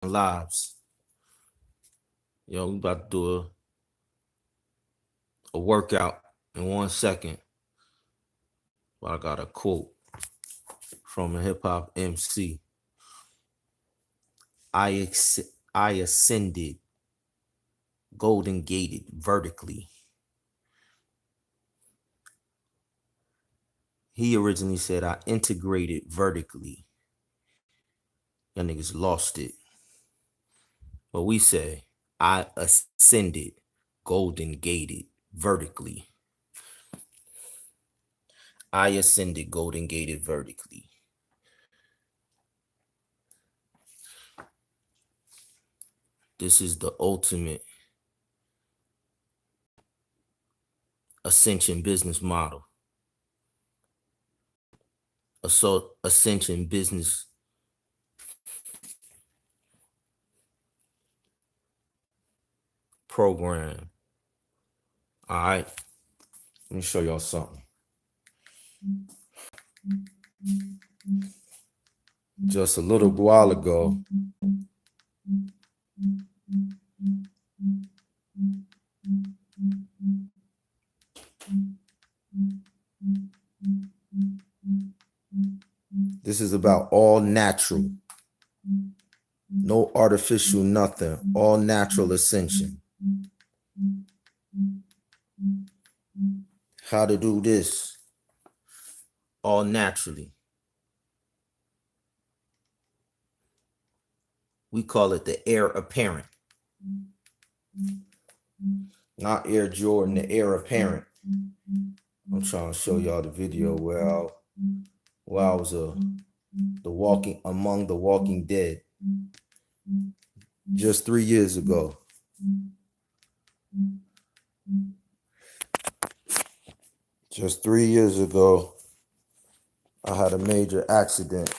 lives. Yo, we about to do a workout in 1 second. But I got a quote from a hip hop MC. I ascended, golden gated vertically. He originally said I integrated vertically. Y'all niggas lost it. But we say I ascended, golden gated vertically. I ascended, golden gated vertically. This is the ultimate ascension business model. Ascension business program. All right. Let me show y'all something. Just a little while ago, this is about all natural, no artificial nothing, all natural ascension. How to do this all naturally. We call it the heir apparent. Not Air Jordan, the heir apparent. I'm trying to show y'all the video where I was among the walking dead just 3 years ago. Just 3 years ago, I had a major accident.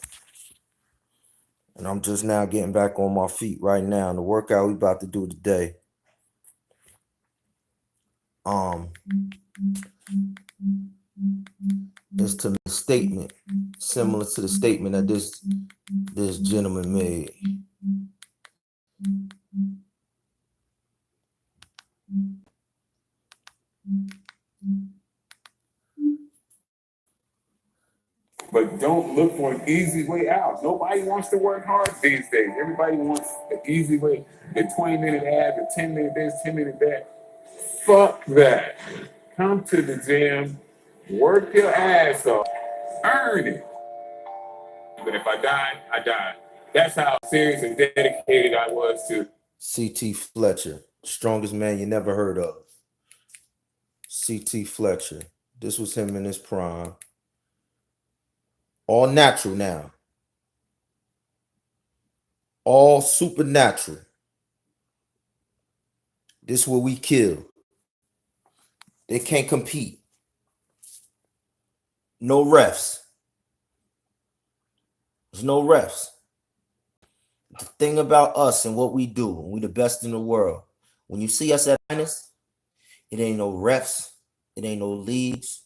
And I'm just now getting back on my feet right now. And the workout we about to do today. Is to make a statement similar to the statement that this gentleman made. But don't look for an easy way out. Nobody wants to work hard these days. Everybody wants the easy way, the 20-minute ad, the 10-minute this, 10-minute that. Fuck that. Come to the gym, work your ass off, earn it. But if I died, I died. That's how serious and dedicated I was to C.T. Fletcher, strongest man you never heard of. C.T. Fletcher. This was him in his prime. All natural now. All supernatural. This is where we kill. They can't compete. No refs. There's no refs. The thing about us and what we do, we the best in the world. When you see us at finest, it ain't no refs. It ain't no leagues.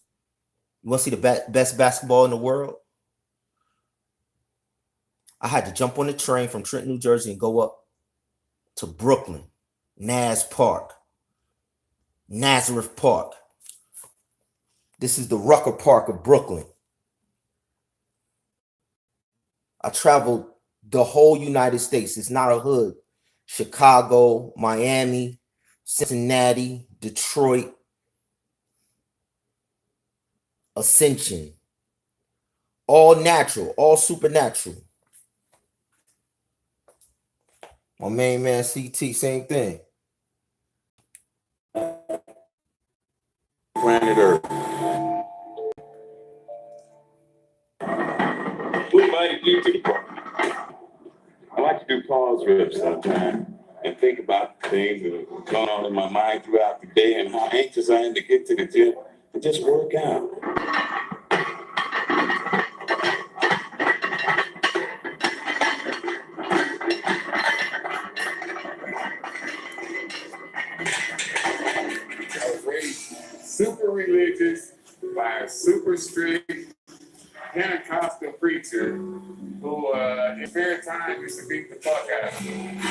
You want to see the best basketball in the world? I had to jump on the train from Trenton, New Jersey and go up to Brooklyn, Nazareth Park. This is the Rucker Park of Brooklyn. I traveled the whole United States. It's not a hood. Chicago, Miami, Cincinnati, Detroit. Ascension. All natural, all supernatural. My main man CT, same thing. planet Earth. We invited you to the party. I like to do pause rips sometimes and think about things that are going on in my mind throughout the day and how anxious I am to get to the gym and just work out. I was raised super religious by a super strict Pentecostal preacher who in spare time used to beat the fuck out of me.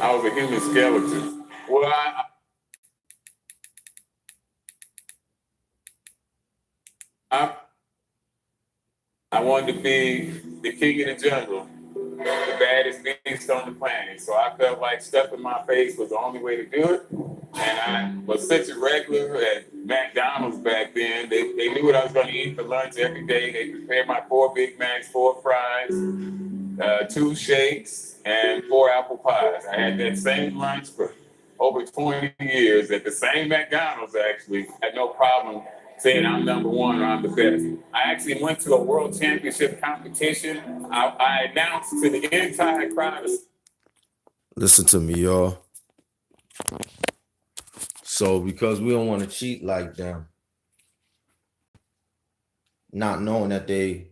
I was a human skeleton. Well, I wanted to be the king of the jungle, the baddest beast on the planet. So I felt like stuffing my face was the only way to do it. And I was such a regular at McDonald's back then. They knew what I was going to eat for lunch every day. They prepared my 4 Big Macs, 4 fries, 2 shakes, and 4 apple pies. I had that same lunch for over 20 years at the same McDonald's, actually. I had no problem saying I'm number one or I'm the best. I actually went to a world championship competition. I announced to the entire crowd. Listen to me, y'all. So because we don't want to cheat like them, not knowing that they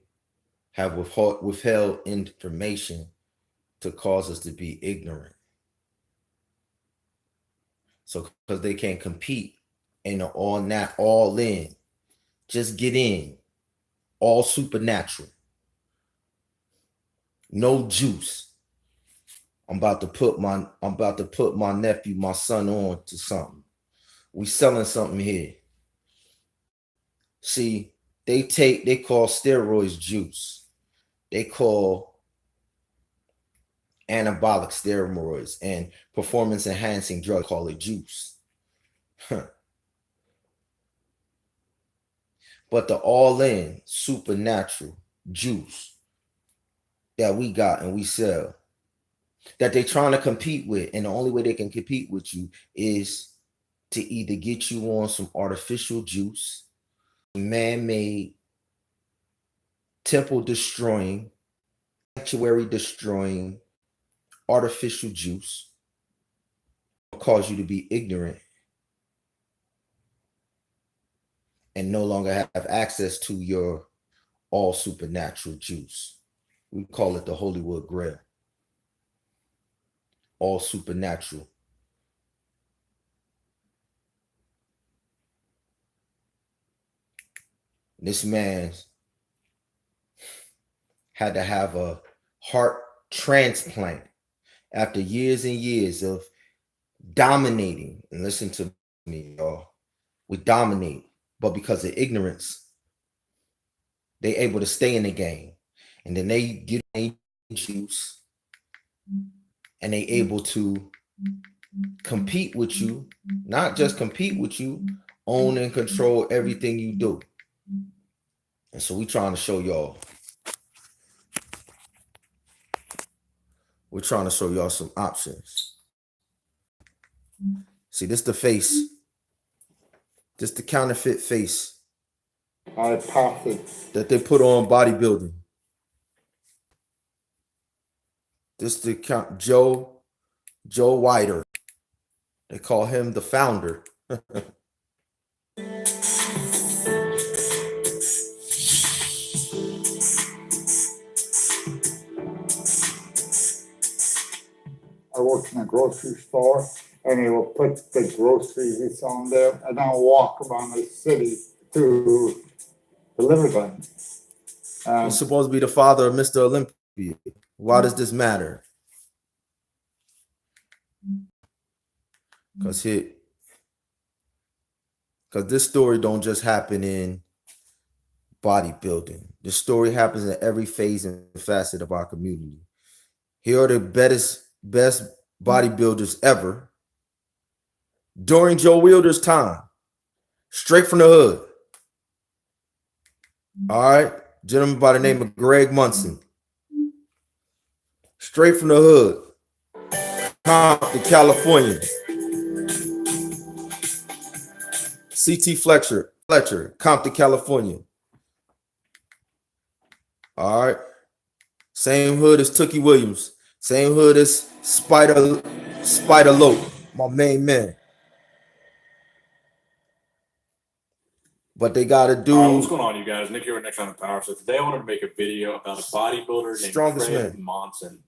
have withheld information to cause us to be ignorant. So because they can't compete and are all in, just get in, all supernatural, no juice. I'm about to put my nephew, my son on to something. We selling something here. See, they call steroids juice. They call anabolic steroids and performance enhancing drugs, call it juice. But the all-in supernatural juice that we got and we sell, that they're trying to compete with, and the only way they can compete with you is to either get you on some artificial juice, man-made, temple destroying, sanctuary destroying, artificial juice, cause you to be ignorant and no longer have access to your all supernatural juice. We call it the Hollywood Grail. All supernatural. This man had to have a heart transplant after years and years of dominating. And listen to me, y'all. We dominate, but because of ignorance, they able to stay in the game. And then they get a juice and they able to compete with you, not just compete with you, own and control everything you do. And so we trying to show y'all. We're trying to show y'all some options. See, this the face. This the counterfeit face that they put on bodybuilding. This the Btcr.O.I.O.U. They call him the founder. I worked in a grocery store, and they will put the groceries on there, and I'll walk around the city to deliver them. He's supposed to be the father of Mr. Olympia. Why does this matter? Because this story don't just happen in bodybuilding. This story happens in every phase and facet of our community. Here are the best bodybuilders ever during Joe Wilder's time, straight from the hood. All right, gentleman by the name of Greg Munson, straight from the hood, Compton, California. CT Fletcher, Compton, California. All right. Same hood as Tookie Williams. Same hood as Spider Lope, my main man. But they got to do. All right, what's going on, you guys? Nick here with Next on the Power. So today I wanted to make a video about a bodybuilder named Craig Monson.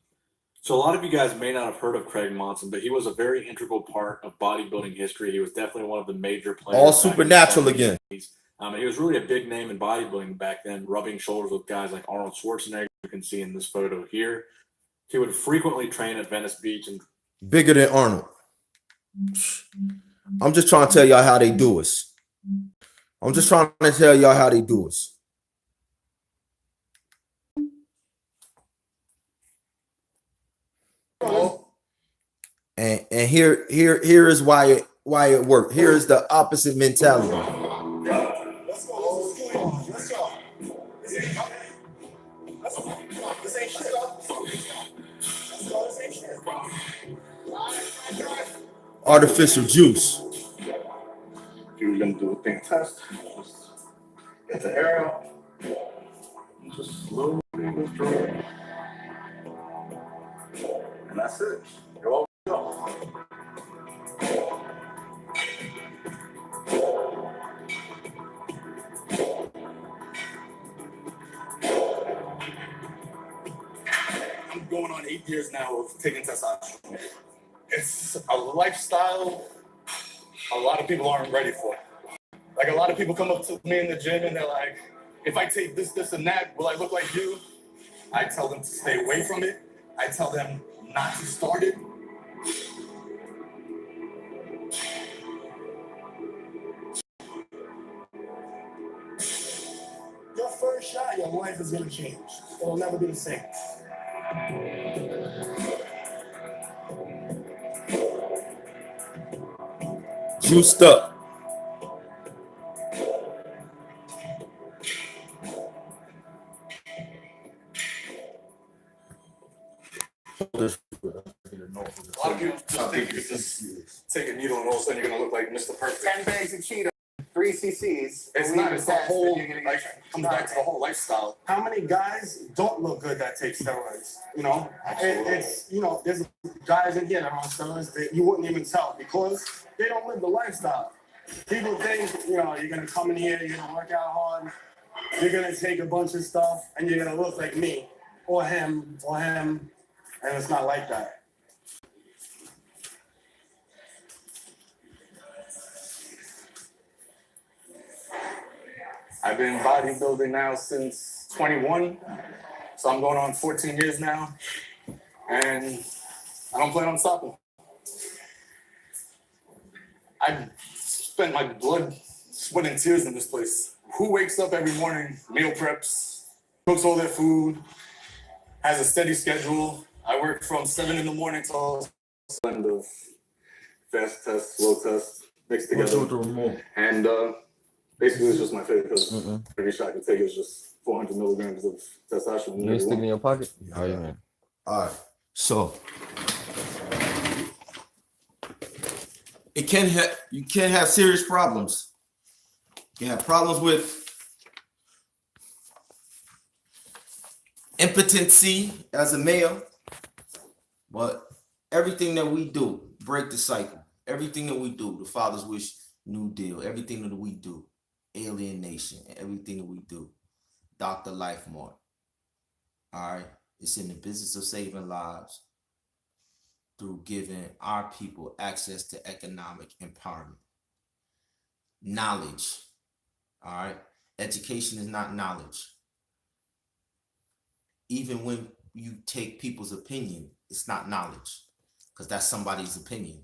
So a lot of you guys may not have heard of Craig Monson, but he was a very integral part of bodybuilding history. He was definitely one of the major players. All supernatural again. He was really a big name in bodybuilding back then, rubbing shoulders with guys like Arnold Schwarzenegger. You can see in this photo here. He would frequently train at Venice Beach and bigger than Arnold. I'm just trying to tell y'all how they do us. I'm just trying to tell y'all how they do us. And here is why it worked. Here is the opposite mentality. Let's go. Let's go. This ain't shit. Let's go. This ain't shit. Artificial juice. If you were gonna do a thing test, just get the air out. And just slowly withdraw. And that's it. You're all go. I'm going on 8 years now of taking testosterone. It's a lifestyle a lot of people aren't ready for. Like, a lot of people come up to me in the gym and they're like, if I take this, and that, will I look like you? I tell them to stay away from it. I tell them not to start it. Your first shot, your life is gonna change. It'll never be the same. Juiced up. A lot of people just think you can just take a needle and all of a sudden you're gonna look like Mr. Perfect. 10 bags of Cheetos, 3 cc's. It's not. It's the whole. Like, comes back to the whole lifestyle. How many guys don't look good that take steroids? You know, it's there's guys in here that are on steroids that you wouldn't even tell because they don't live the lifestyle. People think you're gonna come in here, you're gonna work out hard, you're gonna take a bunch of stuff, and you're gonna look like me or him, and it's not like that. I've been bodybuilding now since 21, so I'm going on 14 years now, and I don't plan on stopping. I've spent my blood, sweat, and tears in this place. Who wakes up every morning, meal preps, cooks all their food, has a steady schedule? I work from 7 in the morning till blend of fast test, slow test, mixed together, and basically, it's just my favorite because every shot I can take is just 400 milligrams of testosterone. You stick it in your pocket? Oh yeah. All right. So you can have serious problems. You can have problems with impotency as a male, but everything that we do, break the cycle. Everything that we do, the Father's Wish, New Deal, everything that we do, alienation, everything that we do, Dr. Lifemore. All right, it's in the business of saving lives through giving our people access to economic empowerment. Knowledge. All right, education is not knowledge. Even when you take people's opinion, it's not knowledge because that's somebody's opinion.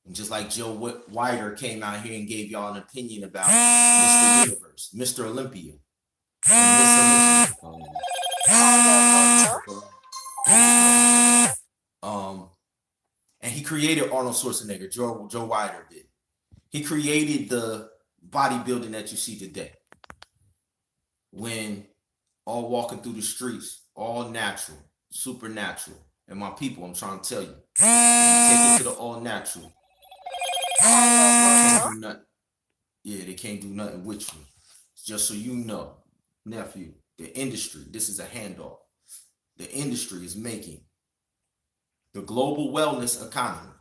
And just like Joe Weider came out here and gave y'all an opinion about Mr. Universe, Mr. Olympia, and Miss Olympia. And he created Arnold Schwarzenegger. Joe Weider did. He created the bodybuilding that you see today. When all walking through the streets, all natural, supernatural. And my people, I'm trying to tell you, take it to the all natural. Can't do nothing. Yeah, they can't do nothing with you. Just so you know, nephew, the industry, this is a handoff. The industry is making the global wellness economy.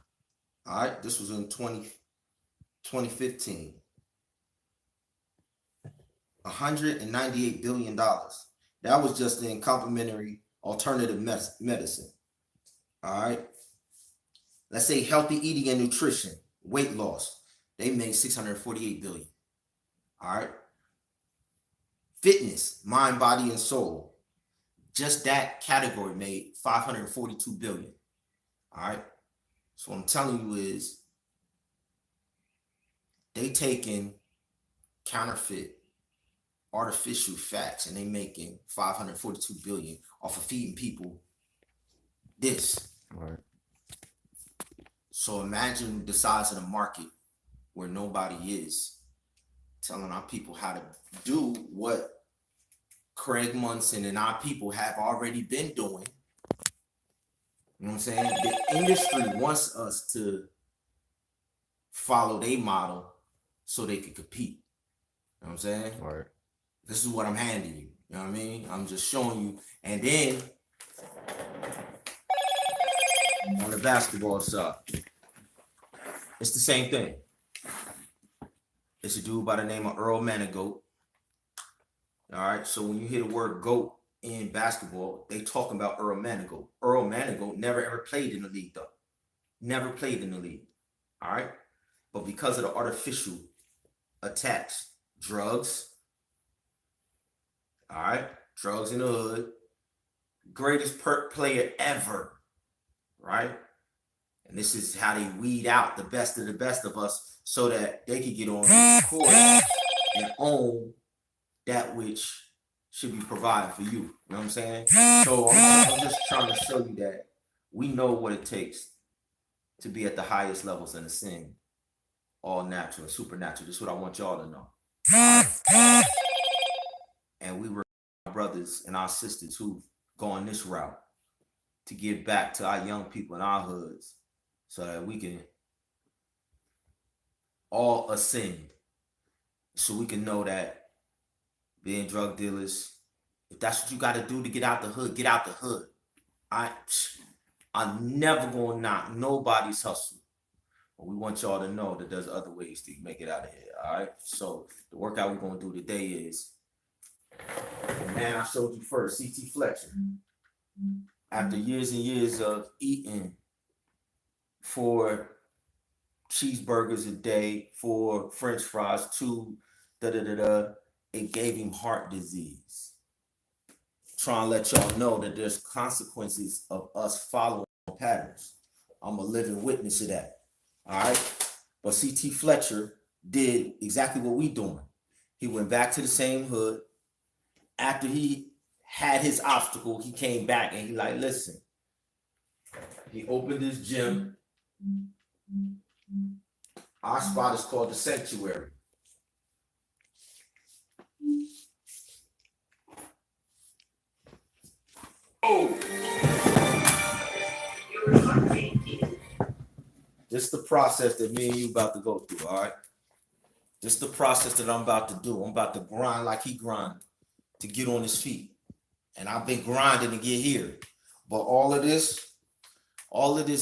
All right, this was in 2015. $198 billion. That was just in complementary alternative medicine. All right. Let's say healthy eating and nutrition, weight loss. They made $648 billion. All right. Fitness, mind, body, and soul. Just that category made $542 billion. All right. So what I'm telling you is they taking counterfeit artificial fats and they making 542 billion off of feeding people this. Right. So imagine the size of the market where nobody is telling our people how to do what Craig Munson and our people have already been doing. You know what I'm saying? The industry wants us to follow their model so they can compete. You know what I'm saying? Right. This is what I'm handing you. You know what I mean? I'm just showing you. And then on the basketball side, it's the same thing. It's a dude by the name of Earl. All right. So when you hear the word GOAT in basketball, they talking about Earl. Earl never ever played in the league though. Never played in the league. All right. But because of the artificial attacks, drugs, all right, drugs in the hood, greatest player ever, right? And this is how they weed out the best of us so that they can get on the court and own that which should be provided for you. You know what I'm saying? So I'm just trying to show you that we know what it takes to be at the highest levels and ascend all natural and supernatural. This is what I want y'all to know. Right? And we were brothers and our sisters who've gone this route to give back to our young people in our hoods so that we can all ascend, so we can know that being drug dealers, if that's what you got to do to get out the hood, get out the hood. I'm never going to knock nobody's hustle. But we want y'all to know that there's other ways to make it out of here, all right? So the workout we're going to do today is, the man I showed you first, CT Fletcher. After years and years of eating 4 cheeseburgers a day, 4 French fries, 2 it gave him heart disease. Trying to let y'all know that there's consequences of us following patterns. I'm a living witness of that. All right. But CT Fletcher did exactly what we doing. He went back to the same hood. After he had his obstacle, he came back and he like, listen, he opened his gym. Our spot is called the Sanctuary. This is the process that me and you about to go through, all right? This is the process that I'm about to do. I'm about to grind like he grinded to get on his feet. And I've been grinding to get here. But all of this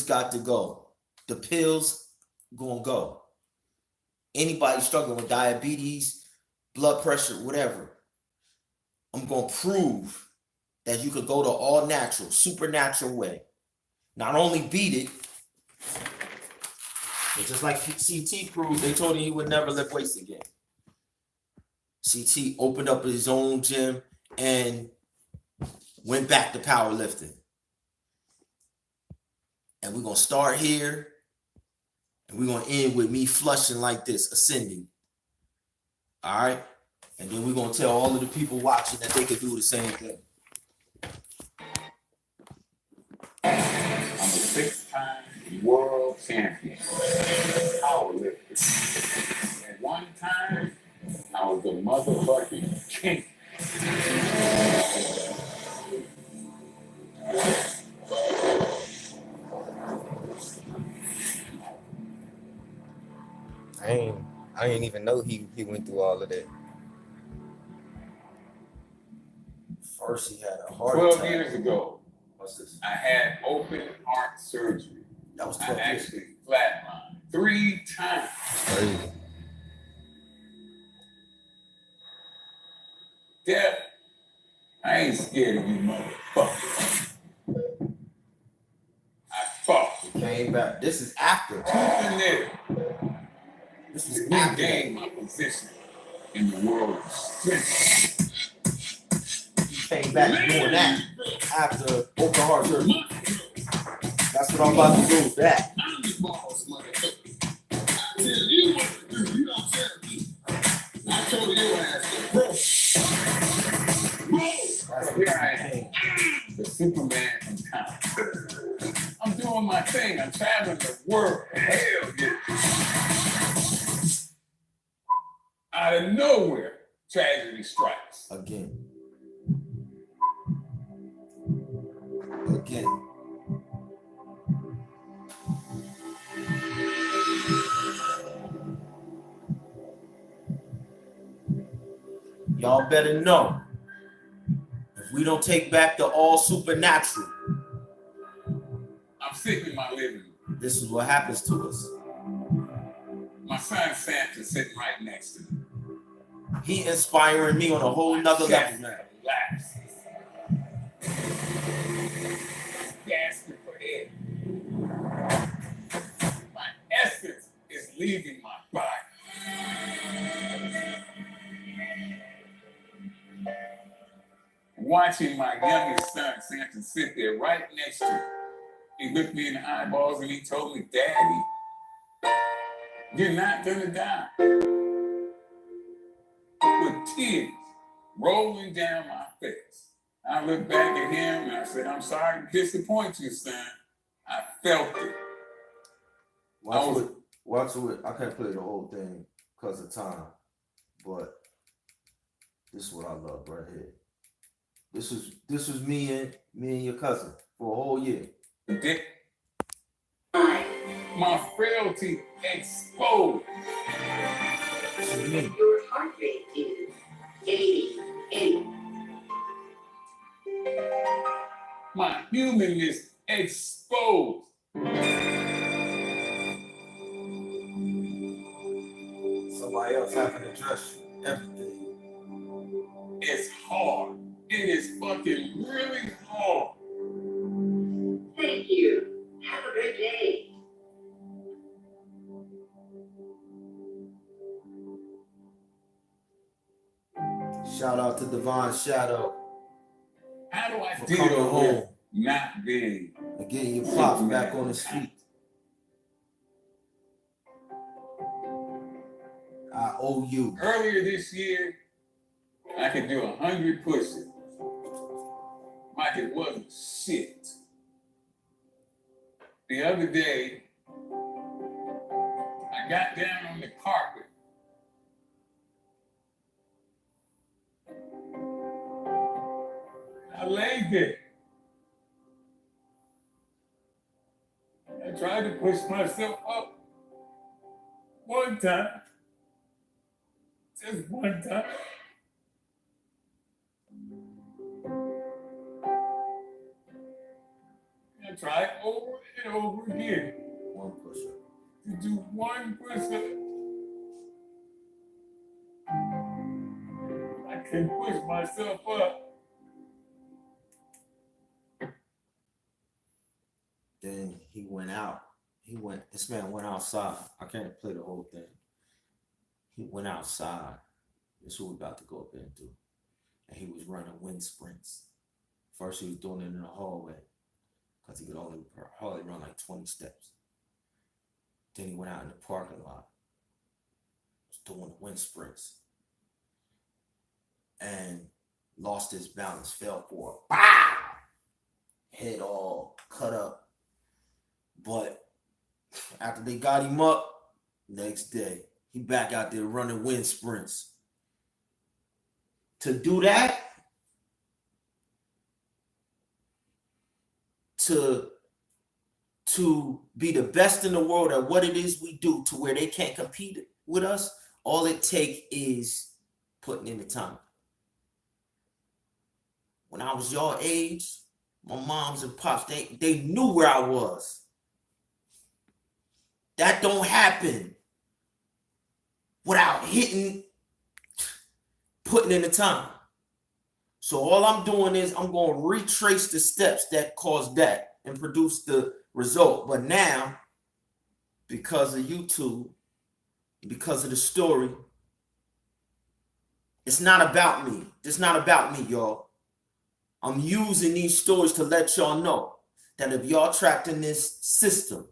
got to go. The pills gonna go. Anybody struggling with diabetes, blood pressure, whatever, I'm gonna prove that you could go the all natural, supernatural way. Not only beat it, but just like CT proved, they told him he would never lift weights again. CT opened up his own gym and went back to powerlifting. And we're going to start here, and we're going to end with me flushing like this, ascending. All right? And then we're going to tell all of the people watching that they could do the same thing. I'm a 6-time world champion, powerlifter. At one time, I was the motherfucking king. I didn't even know he went through all of that. First, he had a heart 12 attack. years ago, What's this? I had open heart surgery. That was I 12 years. actually flatlined 3 times. Crazy. Death, I ain't scared of you motherfuckers. I fought. He came back. This is after. Even there, This to is after. regain my position in the world of strength. He came back doing that after open heart surgery. That's what I'm about to do. That. I'm the boss, motherfucker. I tell you what to do. You don't tell me. I told your ass to bro. So here I am, the Superman from town. I'm doing my thing. I'm traveling the world. Hell yeah. Out of nowhere, tragedy strikes. Again. Y'all better know, if we don't take back the all supernatural, I'm sick in my living room. this is what happens to us. My son Sam's sitting right next to me. He inspiring me on a whole nother level now. Relax. Gasping for air. My essence is leaving my body. Watching my youngest son, Samson, sit there right next to me. He looked me in the eyeballs and he told me, Daddy, you're not gonna die. With tears rolling down my face. I looked back at him and I said, I'm sorry to disappoint you, son. I felt it. Watch it. I can't play the whole thing because of time, but this is what I love right here. This was me and your cousin for a whole year. My frailty exposed. Your heart rate is 88. My humanness exposed. Somebody else having to trust you. Everything. It's hard. It is fucking really hard. Thank you. Have a great day. Shout out to Divine Shadow. How do I for deal coming with home not being and getting your pops back on his feet? I owe you. Earlier this year, I could do 100 push-ups. Like it wasn't shit. The other day, I got down on the carpet. I laid there. I tried to push myself up one time. Just one time. I tried over and over again. One push-up. To do one push-up. I couldn't push myself up. Then he went out. This man went outside. I can't play the whole thing. He went outside. This is what we're about to go up there and do. And he was running wind sprints. First, he was doing it in the hallway because he could only hardly run like 20 steps. Then he went out in the parking lot. Was doing the wind sprints. And lost his balance, fell for it. Bow! Head all cut up. But after they got him up, next day, he back out there running wind sprints. To do that, to be the best in the world at what it is we do to where they can't compete with us, all it takes is putting in the time. When I was your age, my moms and pops, they knew where I was. That don't happen without putting in the time. So all I'm doing is I'm going to retrace the steps that caused that and produce the result. But now, because of YouTube, because of the story, it's not about me. It's not about me, y'all. I'm using these stories to let y'all know that if y'all trapped in this system,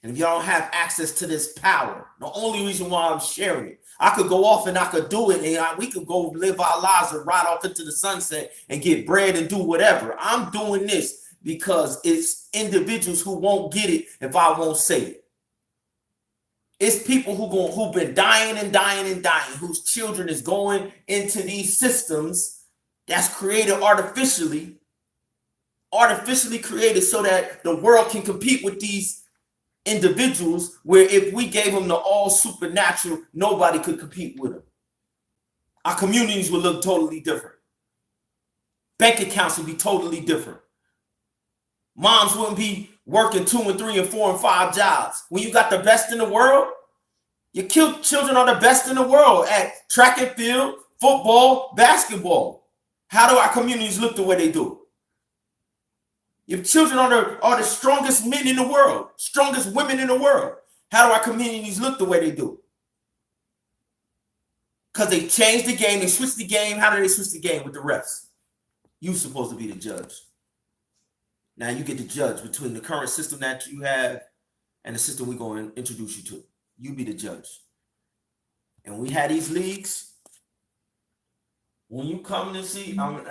and if y'all don't have access to this power, the only reason why I'm sharing it, I could go off and I could do it, and we could go live our lives and ride off into the sunset and get bread and do whatever. I'm doing this because it's individuals who won't get it if I won't say it. It's people who've been dying and dying and dying, whose children is going into these systems that's created artificially created so that the world can compete with these individuals, where if we gave them the all supernatural, nobody could compete with them. Our communities would look totally different. Bank accounts would be totally different. Moms wouldn't be working 2 and 3 and 4 and 5 jobs. When you got the best in the world, your children are the best in the world at track and field, football, basketball. How do our communities look the way they do? Your children are the strongest men in the world, strongest women in the world. How do our communities look the way they do? Because they changed the game, they switched the game. How do they switch the game? With the refs. You're supposed to be the judge. Now you get to judge between the current system that you have and the system we're going to introduce you to. You be the judge. And we had these leagues. When you come to see, I'm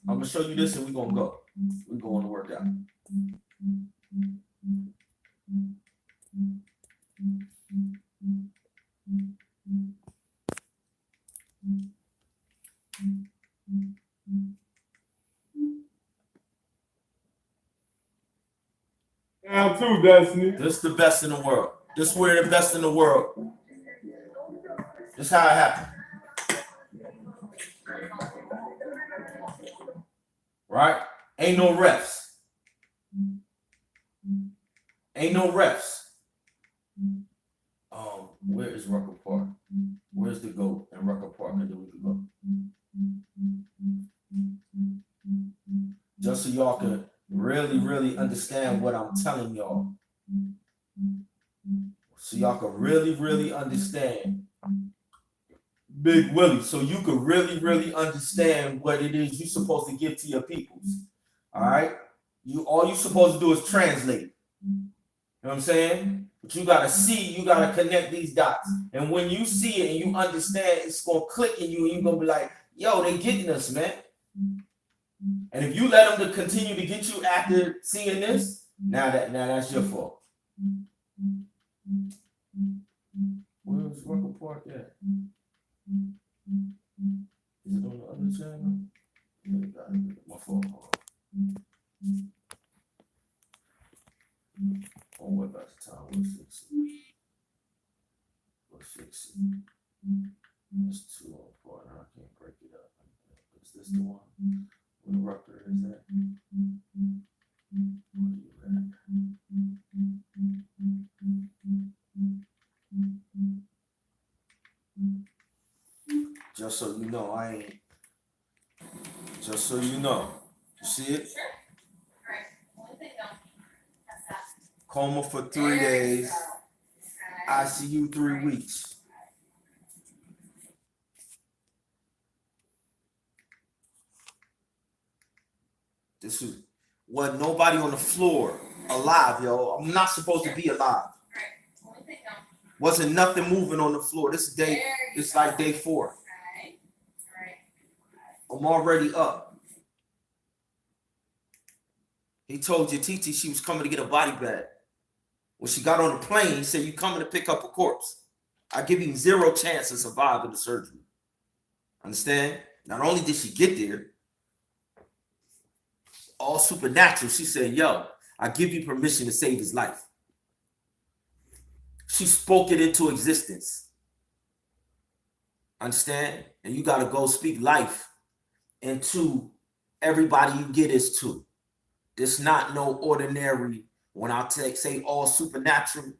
gonna show you this, and we're gonna go. We're going to work out. Down too, Destiny. This is the best in the world. This is where the best in the world. This is how it happened. Right? Ain't no refs. Ain't no refs. Where is Rucker Park? Where's the GOAT in Rucker Park? And then we can go. Just so y'all can really, really understand what I'm telling y'all. So y'all can really, really understand Big Willie. So you can really, really understand what it is you're supposed to give to your peoples. All right? All you're supposed to do is translate. You know what I'm saying? But you gotta see, you gotta connect these dots. And when you see it and you understand, it's gonna click in you, and you're gonna be like, yo, they getting us, man. And if you let them to continue to get you after seeing this, now that's your fault. Where's Rucker Park at? Is it on the other channel? My fault. Oh, what about the time? We'll fix it. It's too important. I can't break it up. Is this the one? Where Rucker is at? Where you at? Just so you know, I ain't. Just so you know. You see it? Coma for 3 days. ICU 3 weeks. This is what nobody on the floor alive, yo. I'm not supposed to be alive. Wasn't nothing moving on the floor. This is it's like day 4. I'm already up. He told your TT she was coming to get a body bag. When she got on the plane, he said, you coming to pick up a corpse. I give you 0 chance to survive in the surgery. Understand? Not only did she get there, all supernatural, she said, yo, I give you permission to save his life. She spoke it into existence. Understand? And you got to go speak life into everybody you get this to. This not no ordinary. When I say all supernatural,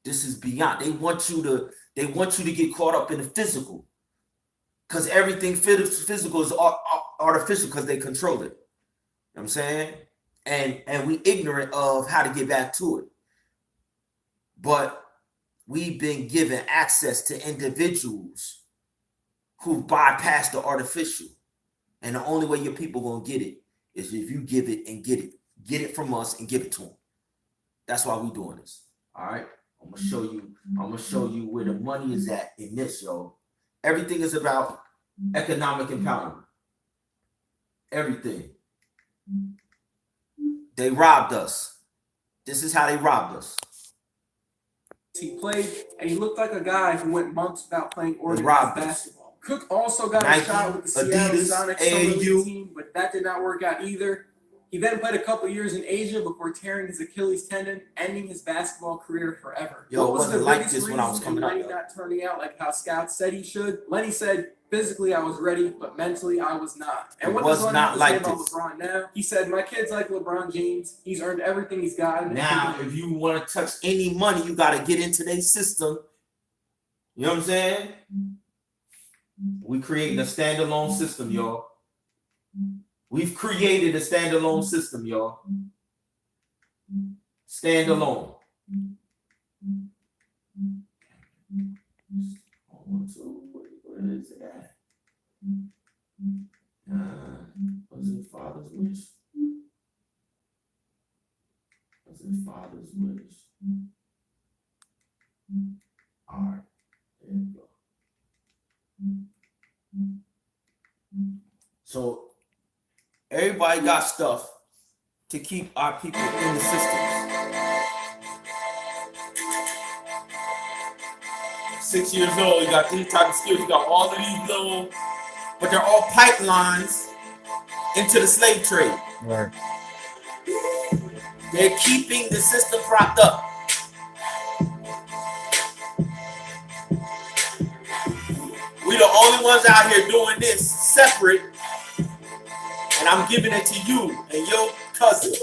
this is beyond. They want you to get caught up in the physical, because everything physical is artificial because they control it. You know what I'm saying? And we ignorant of how to get back to it. But we've been given access to individuals who bypass the artificial. And the only way your people gonna get it is if you give it and get it. get it from us and give it to them. That's why we doing this. All right. I'm gonna show you where the money is at in this, yo. Everything is about economic empowerment. Everything. They robbed us. This is how they robbed us. He played, and he looked like a guy who went months without playing organized basketball. Cook also got a shot with the Seattle Sonics summer league team, but that did not work out either. He then played a couple years in Asia before tearing his Achilles tendon, ending his basketball career forever. Yo, what was the like biggest reason for Lenny not turning out like how scouts said he should? Lenny said, physically I was ready, but mentally I was not. And what does Lenny say about LeBron now? He said, my kid's like LeBron James. He's earned everything he's gotten. Now, if you want to touch any money, you got to get into their system. You know what I'm saying? We creating a standalone system, y'all. We've created a standalone system, y'all. Standalone. Where is it at? Was it Father's wish? Was it Father's wish? All right. There you go. So everybody got stuff to keep our people in the systems. 6 years old, you got these type of skills, you got all of these little, but they're all pipelines into the slave trade. Right. They're keeping the system propped up. We the only ones out here doing this separate, and I'm giving it to you and your cousins,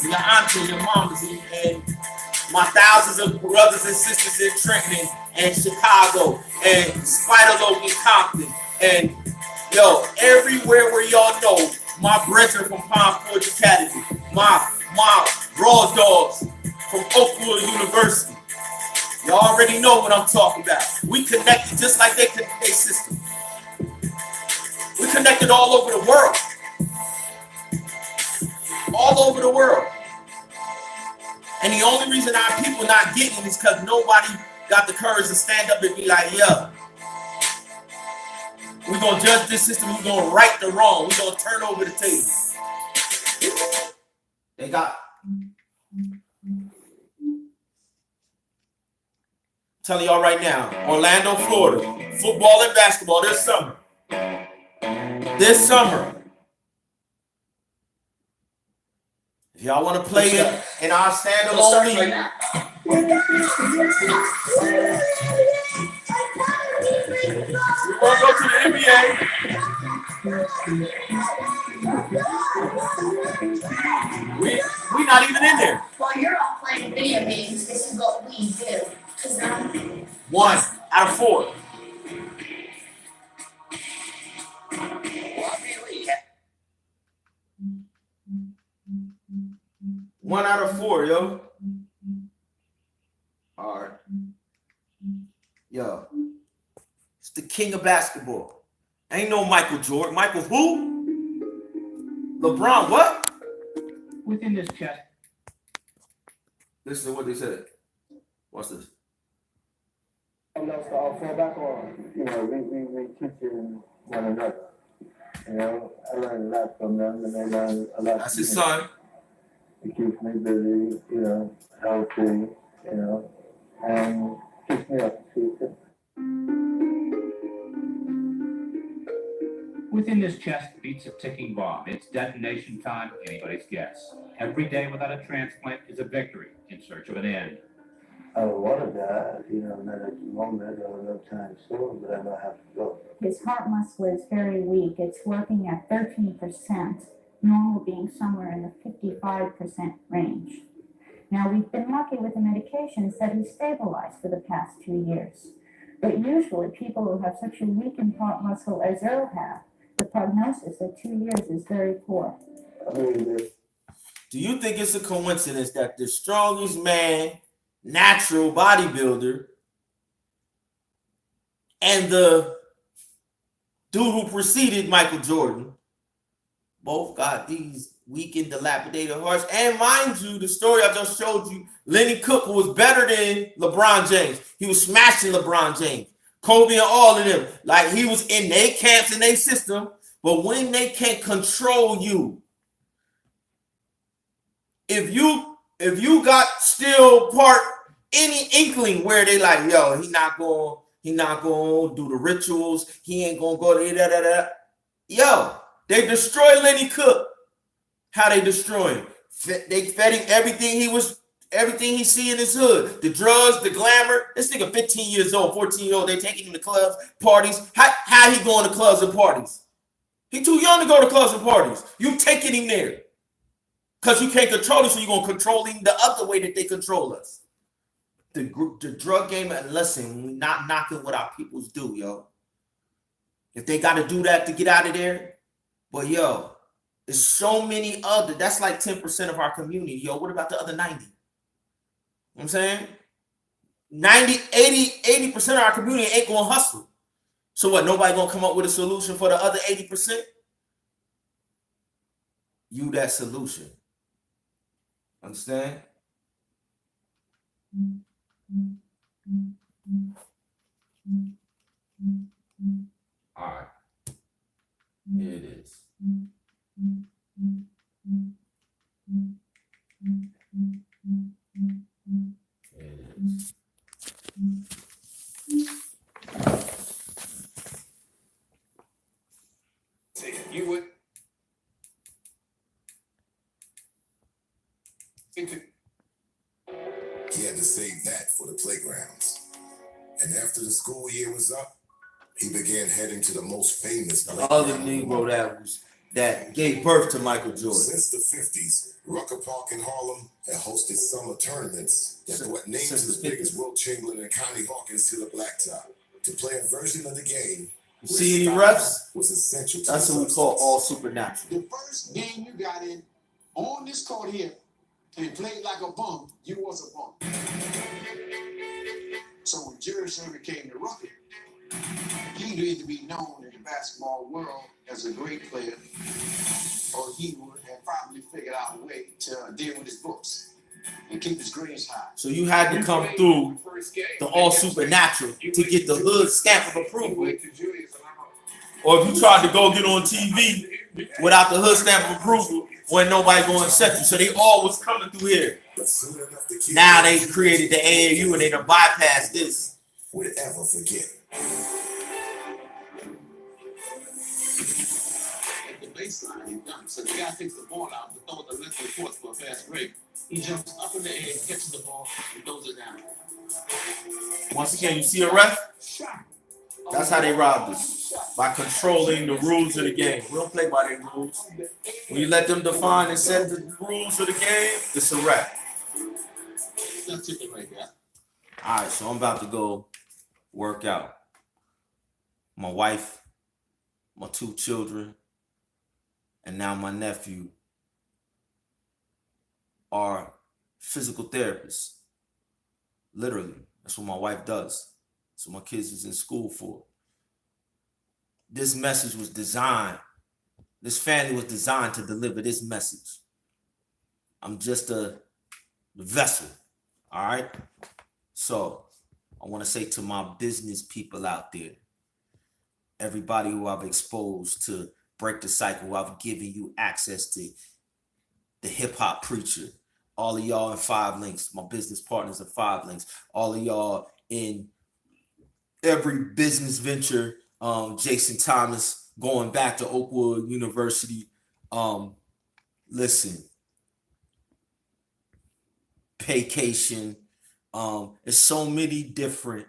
and your auntie, and your mamas, and my thousands of brothers and sisters in Trenton and Chicago and Spider Oak and Compton and yo, everywhere where y'all know my brethren from Palm Forge Academy, my raw dogs from Oakwood University. Y'all already know what I'm talking about. We connected just like they connect their system. We connected all over the world. All over the world. And the only reason our people not getting it is because nobody got the courage to stand up and be like, yeah, we're going to judge this system. We're going to right the wrong. We're going to turn over the table. They got... Telling y'all right now, Orlando, Florida, football and basketball this summer. This summer. If y'all want to play it in our standalone league, we're going to go to the NBA. We're not even in there. While you're all playing video games, this is what we do. 1 out of 4. One out of 4, yo. All right. Yo. It's the king of basketball. Ain't no Michael Jordan. Michael who? LeBron what? Within this chest. Listen to what they said. What's this? Else to all fall back on. You know, we teaching one another. You know, I learned a lot from them, and they learned a lot. That's his son. It keeps me busy, you know, healthy, you know, and keeps me up to it. Within this chest beats a ticking bomb. It's detonation time, anybody's guess. Every day without a transplant is a victory in search of an end. I wanted that, you know, not at the moment or no time soon, but I don't have to go. His heart muscle is very weak. It's working at 13%, normal being somewhere in the 55% range. Now, we've been lucky with the medications that he's stabilized for the past 2 years. But usually people who have such a weakened heart muscle as Earl have, the prognosis at 2 years is very poor. Do you think it's a coincidence that the strongest man, natural bodybuilder, and the dude who preceded Michael Jordan both got these weak and dilapidated hearts. And mind you, the story I just showed you, Lenny Cook was better than LeBron James. He was smashing LeBron James, Kobe, and all of them. Like, he was in their camps, in their system. But when they can't control you, if you got still part any inkling where they like, yo, he not gonna do the rituals, he ain't gonna go to da. Yo, they destroy Lenny Cook. How they destroy him? They fed him everything he see in his hood. The drugs, the glamour. This nigga 15 years old, 14-year-old, they taking him to clubs, parties. How he going to clubs and parties? He too young to go to clubs and parties. You taking him there. Because you can't control him, so you're going to control him the other way that they control us. The drug game, and listen, we're not knocking what our peoples do, yo. If they got to do that to get out of there, but yo, there's so many other, that's like 10% of our community. Yo, what about the other 90? You know what I'm saying? 80% of our community ain't going to hustle. So what, nobody going to come up with a solution for the other 80%? You that solution. Understand? All right. Here it is. Here it is. You would. He had to save that for the playgrounds. And after the school year was up, he began heading to the most famous the other Negro that gave birth to Michael Jordan. Since the 50s, Rucker Park in Harlem had hosted summer tournaments that brought names as big as Wilt Chamberlain and Connie Hawkins to the blacktop to play a version of the game. See any refs? Was essential to that's what we call all supernatural. The first game you got in on this court here and played like a bum, you was a bum. So when Jerry Sherman came to Rucker, he needed to be known in the basketball world as a great player, or he would have probably figured out a way to deal with his books and keep his grades high. So you had to come through the all supernatural to get the hood stamp of approval. Or if you tried to go get on TV without the hood stamp of approval, when nobody going to accept you. So they all was coming through here. Now they created the AAU and they done bypassed this. Would ever forget. At the baseline, he's done. So the guy takes the ball out and throws the left foot for a fast break. He jumps up in the air, catches the ball, and throws it down. Once again, you see a ref? That's how they robbed us. By controlling the rules of the game. We don't play by their rules. When you let them define and set the rules of the game, it's a wrap. That's it right there. All right, so I'm about to go work out. My wife, my 2 children, and now my nephew are physical therapists. Literally, that's what my wife does. That's what my kids is in school for. This message was designed, this family was designed to deliver this message. I'm just the vessel, all right? So I want to say to my business people out there, everybody who I've exposed to Break the Cycle, who I've given you access to the hip hop preacher, all of y'all in 5 links, my business partners in 5 links, all of y'all in every business venture, Jason Thomas going back to Oakwood University. Listen, Paycation. There's so many different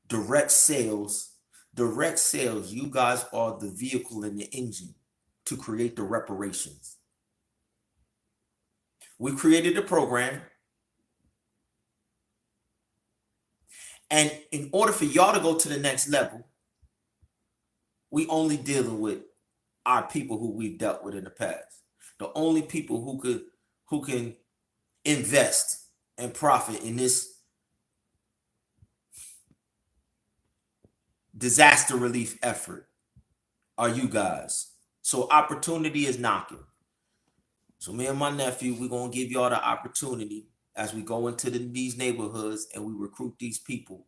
direct sales. Direct sales, you guys are the vehicle and the engine to create the reparations. We created a program. And in order for y'all to go to the next level, we only dealing with our people who we've dealt with in the past. The only people who can invest and profit in this disaster relief effort are you guys. So opportunity is knocking. So me and my nephew, we're going to give y'all the opportunity as we go into these neighborhoods and we recruit these people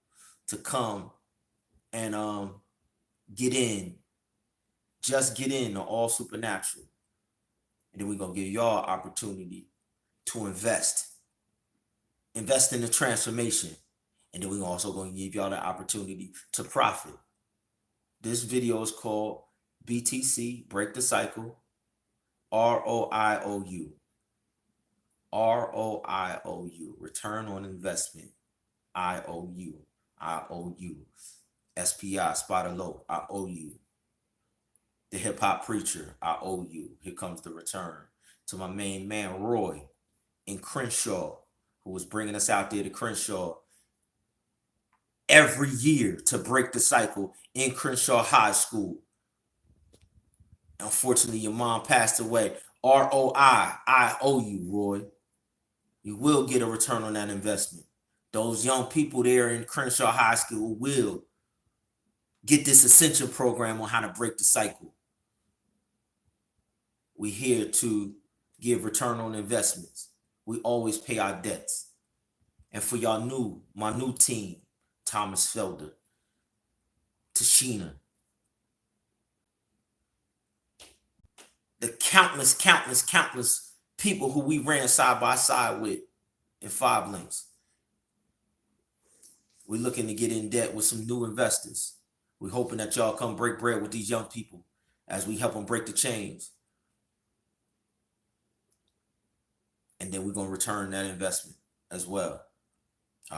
to come and get in. Just get in on All Supernatural. And then we're going to give y'all opportunity to invest in the transformation. And then we're also going to give y'all the opportunity to profit. This video is called BTC, Break the Cycle, R-O-I-O-U. R-O-I-O-U, Return on Investment, I-O-U, I-O-U. S-P-I, Spot Low, I owe you. The Hip Hop Preacher, I owe you. Here comes the return. To my main man, Roy, in Crenshaw, who was bringing us out there to Crenshaw every year to break the cycle in Crenshaw High School. Unfortunately, your mom passed away. R-O-I, I owe you, Roy. You will get a return on that investment. Those young people there in Crenshaw High School will get this essential program on how to break the cycle. We're here to give return on investments. We always pay our debts. And for y'all my new team, Thomas Felder, Tashina, the countless people who we ran side by side with in 5 links. We're looking to get in debt with some new investors. We're hoping that y'all come break bread with these young people as we help them break the chains. And then we're going to return that investment as well.